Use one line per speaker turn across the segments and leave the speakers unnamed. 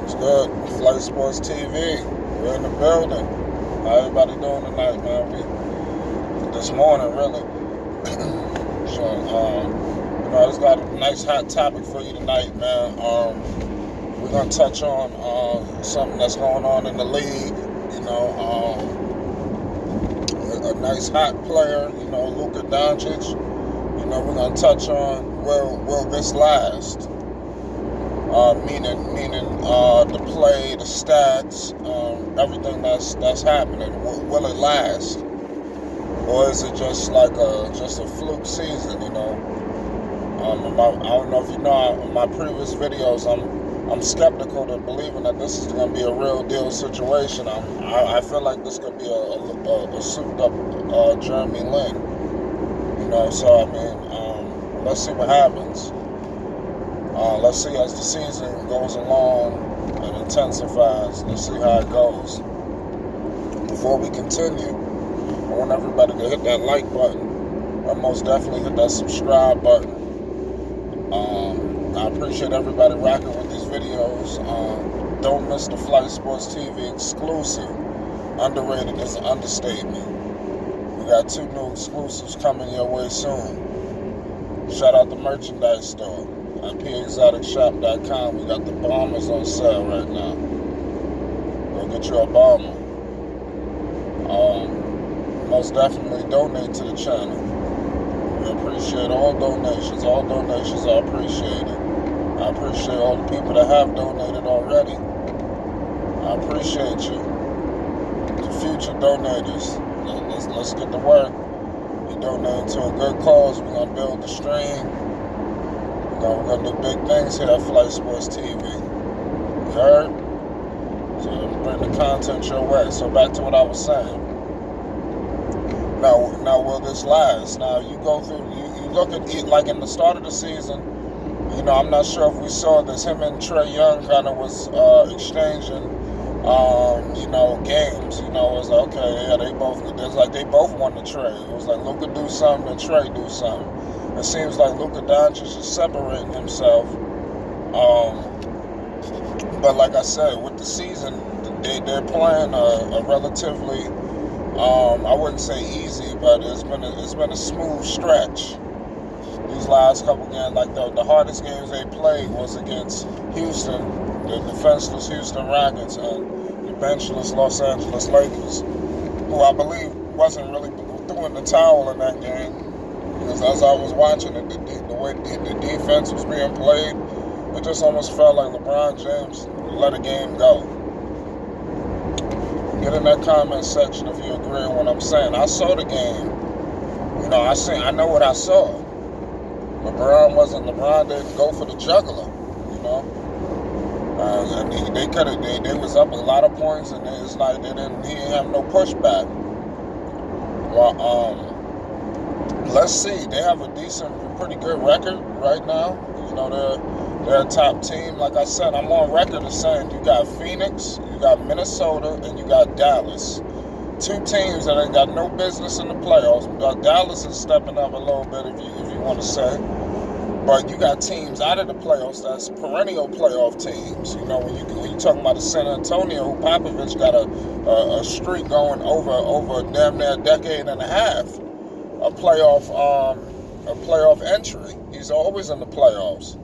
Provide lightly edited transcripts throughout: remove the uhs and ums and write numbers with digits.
It's good. Flight Sports TV. We're in the building. How everybody doing tonight, man? This morning, really. So, I just got a nice hot topic for you tonight, man. We're gonna touch on something that's going on in the league. A nice hot player. Luka Doncic. We're gonna touch on will this last? Meaning the play, the stats, everything that's happening. Will it last, or is it just like a fluke season? I don't know if you know. In my previous videos, I'm skeptical to believing that this is going to be a real deal situation. I feel like this could be a souped up Jeremy Lin. So I mean, let's see what happens. Let's see as the season goes along and intensifies. Let's see how it goes. Before we continue, I want everybody to hit that like button and most definitely hit that subscribe button. I appreciate everybody rocking with these videos. Don't miss the Flight Sports TV exclusive. Underrated is an understatement. We got 2 new exclusives coming your way soon. Shout out the merchandise store at pexoticshop.com. We got the bombers on sale right now. Go get you a bomber. Most definitely donate to the channel. We appreciate all donations. All donations are appreciated. I appreciate all the people that have donated already. I appreciate you. The future donators. Let's get to work. You're donating to a good cause. We're going to build the stream. We're going to do big things here at Flight Sports TV. You heard? So bring the content your way. So back to what I was saying. Now will this last? Now you go through, you look at it like in the start of the season. I'm not sure if we saw this. Him and Trae Young kind of was exchanging, games. It was like, okay, yeah, they both won the trade. It was like Luka do something and Trae do something. It seems like Luka Doncic is separating himself. But like I said, with the season, they're playing a relatively, I wouldn't say easy, but it's been a smooth stretch. These last couple games, like the hardest games they played was against Houston, the defenseless Houston Rockets, and the benchless Los Angeles Lakers, who I believe wasn't really throwing the towel in that game. Because as I was watching it, the way the defense was being played, it just almost felt like LeBron James let a game go. Get in that comment section if you agree with what I'm saying. I saw the game. I know what I saw. LeBron didn't go for the juggler, and they was up a lot of points, and it's like he didn't have no pushback. Well, let's see. They have a pretty good record right now. They're a top team. Like I said, I'm on record as saying you got Phoenix, you got Minnesota, and you got Dallas. 2 teams that ain't got no business in the playoffs. Dallas is stepping up a little bit, if you want to say. But you got teams out of the playoffs that's perennial playoff teams. When you talking about the San Antonio, who Popovich got a streak going over damn near a decade and a half. A playoff entry. He's always in the playoffs.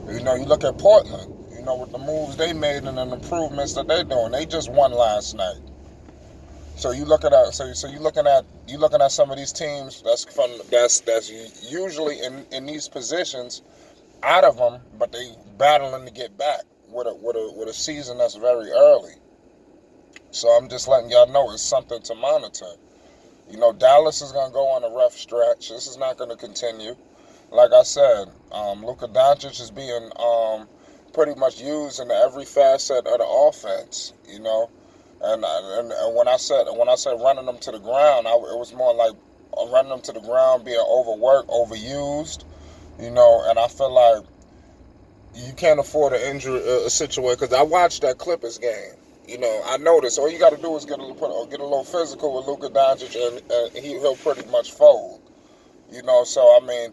You look at Portland. With the moves they made and the improvements that they're doing. They just won last night. So you looking at some of these teams that's usually in these positions out of them, but they battling to get back with a season that's very early. So I'm just letting y'all know it's something to monitor. Dallas is going to go on a rough stretch. This is not going to continue. Like I said, Luka Doncic is being pretty much used in every facet of the offense, And when I said running them to the ground, it was more like running them to the ground, being overworked, overused, and I feel like you can't afford an injury a situation. Because I watched that Clippers game. I noticed all you got to do is get a little physical with Luka Doncic, and he'll pretty much fold. So I mean,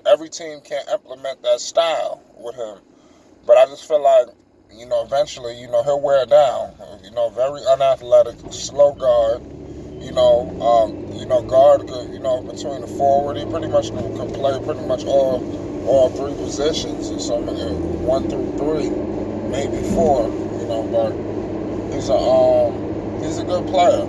every team can't implement that style with him. But I just feel like eventually, he'll wear down. Very unathletic, slow guard. Guard could, between the forward, he pretty much can play pretty much all three positions, or something, 1 through 3, maybe 4. But he's a good player.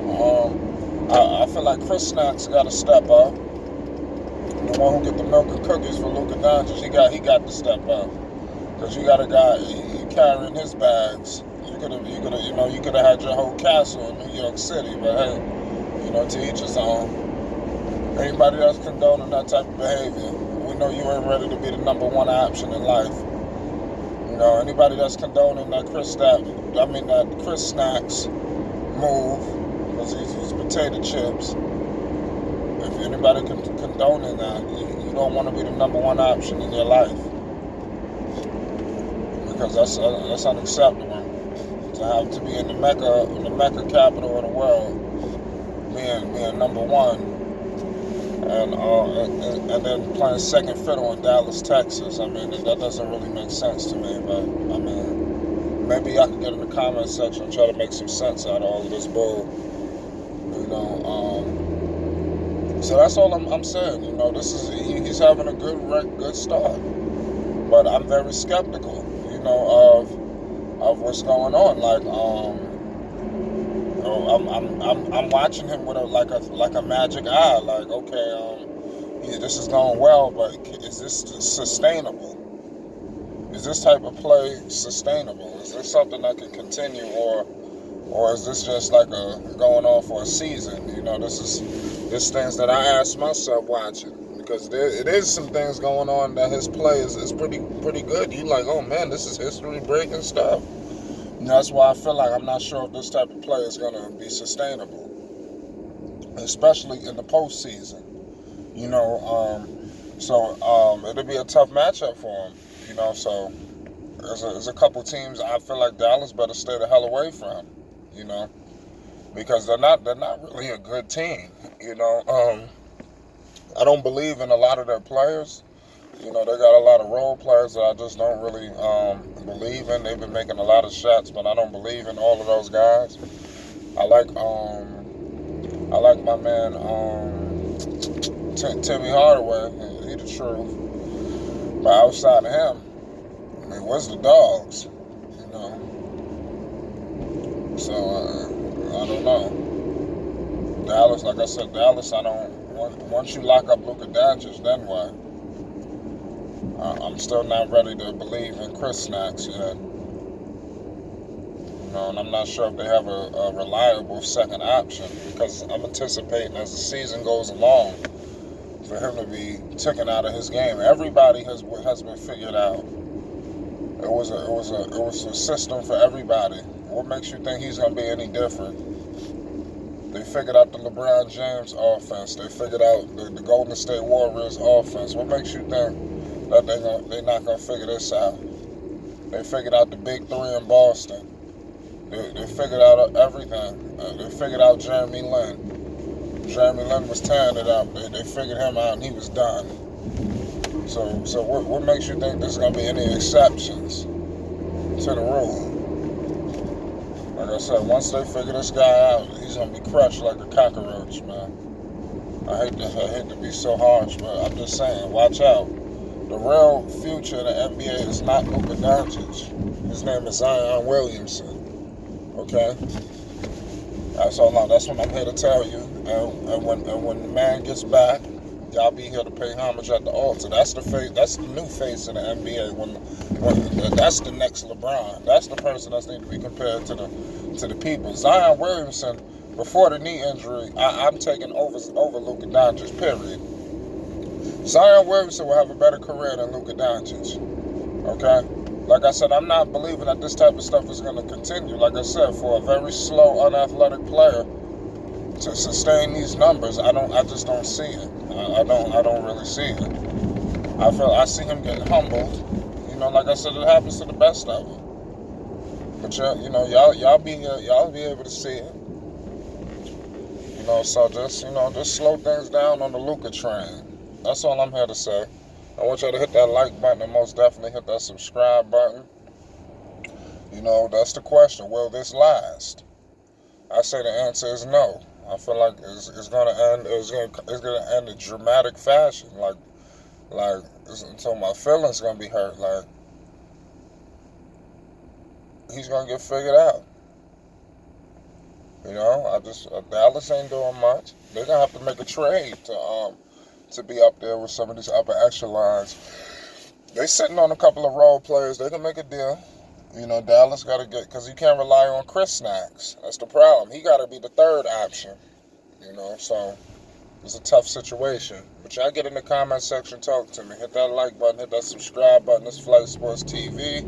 I feel like Chris Snacks got to step up. The one who get the milk and cookies for Luka Doncic, he got to step up, because you got a guy he carrying his bags. You could have had your whole castle in New York City, but hey, to each his own. Anybody that's condoning that type of behavior, we know you ain't ready to be the number one option in life. Anybody that's condoning that Chris Snacks move, because he's potato chips. If anybody condoning that, you don't want to be the number one option in your life, because that's unacceptable. To be in the Mecca capital of the world, being number one, and then playing second fiddle in Dallas, Texas. That doesn't really make sense to me. But maybe I can get in the comment section and try to make some sense out of all of this bull. So that's all I'm saying. He's having a good start, but I'm very skeptical, of what's going on. Like, I'm watching him with a magic eye. Like, okay, this is going well, but is this sustainable? Is this type of play sustainable? Is this something that can continue, or is this just like going on for a season? This things that I ask myself watching, because it is some things going on that his play is pretty good. You like, oh man, this is history breaking stuff. That's why I feel like I'm not sure if this type of play is going to be sustainable, especially in the postseason. So it'll be a tough matchup for him. So there's a couple teams I feel like Dallas better stay the hell away from. Because they're not really a good team. I don't believe in a lot of their players. They got a lot of role players that I just don't really believe in. They've been making a lot of shots, but I don't believe in all of those guys. I like my man Timmy Hardaway. He the truth. But outside of him, where's the dogs? So I don't know. Dallas, like I said, I don't. Once you lock up Luka Doncic, then what? I'm still not ready to believe in Chris Snacks yet. And I'm not sure if they have a reliable second option, because I'm anticipating as the season goes along for him to be taken out of his game. Everybody has been figured out. It was a system for everybody. What makes you think he's going to be any different? They figured out the LeBron James offense. They figured out the Golden State Warriors offense. What makes you think that they're not going to figure this out? They figured out the big three in Boston. They figured out everything. They figured out Jeremy Lin. Jeremy Lin was tearing it up. They figured him out and he was done. So what makes you think there's going to be any exceptions to the rule? Like I said, once they figure this guy out, he's going to be crushed like a cockroach, man. I hate to be so harsh, but I'm just saying, watch out. The real future of the NBA is not Luka Doncic. His name is Zion Williamson. Okay? That's what I'm here to tell you. And when the man gets back, y'all be here to pay homage at the altar. That's the face. That's the new face of the NBA. When that's the next LeBron. That's the person that's need to be compared to the people. Zion Williamson, before the knee injury, I'm taking over Luka Doncic. Period. Zion Williamson will have a better career than Luka Doncic. Okay. Like I said, I'm not believing that this type of stuff is going to continue. Like I said, for a very slow, unathletic player to sustain these numbers, I just don't see it. I don't really see it. I see him getting humbled. Like I said, it happens to the best of them. But y'all be able to see it. So just slow things down on the Luka train. That's all I'm here to say. I want y'all to hit that like button and most definitely hit that subscribe button. You know, that's the question. Will this last? I say the answer is no. I feel like it's gonna end. It's gonna end in dramatic fashion. Until my feelings gonna be hurt. Like, he's gonna get figured out. You know, Dallas ain't doing much. They're gonna have to make a trade to be up there with some of these upper echelons. They sitting on a couple of role players. They can make a deal. You know, Dallas got to because you can't rely on Chris Snacks. That's the problem. He got to be the third option. You know, so it's a tough situation. But y'all get in the comment section, talk to me. Hit that like button, hit that subscribe button. It's Flight Sports TV.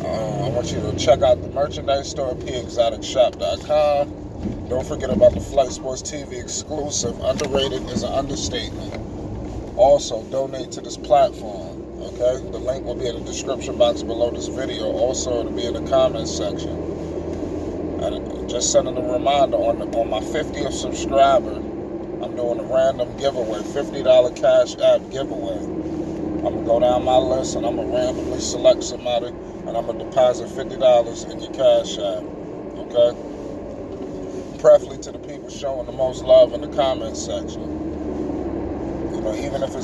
I want you to check out the merchandise store, pexoticshop.com. Don't forget about the Flight Sports TV exclusive. Underrated is an understatement. Also, donate to this platform. Okay, the link will be in the description box below this video. Also, it'll be in the comments section. And just sending a reminder on my 50th subscriber, I'm doing a random giveaway, $50 cash app giveaway. I'm gonna go down my list and I'm gonna randomly select somebody, and I'm gonna deposit $50 in your cash app. Okay, preferably to the people showing the most love in the comments section. Even if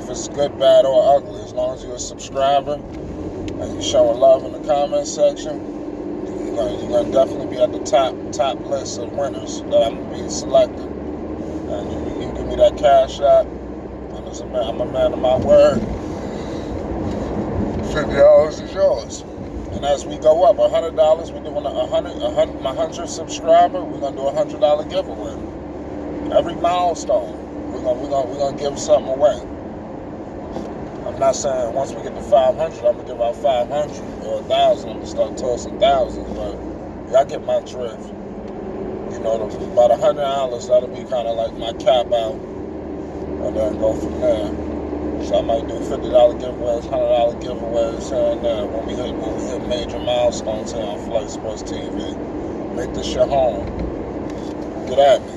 it's good, bad, or ugly, as long as you're a subscriber and you're showing love in the comments section, you're gonna definitely be at the top list of winners that I'm gonna be selecting. And you give me that cash app, and I'm a man of my word. $50 is yours. And as we go up, $100, we're doing my 100th subscriber. We're gonna do a $100 giveaway. Every milestone. We're gonna give something away. I'm not saying once we get to 500, I'm gonna give out 500 or 1,000. I'm gonna start tossing thousands, but y'all get my drift. You know, about $100, that'll be kind of like my cap out, and then go from there. So I might do $50 giveaways, $100 giveaways here and there when we hit major milestones here on Flight Sports TV. Make this your home. Get at me.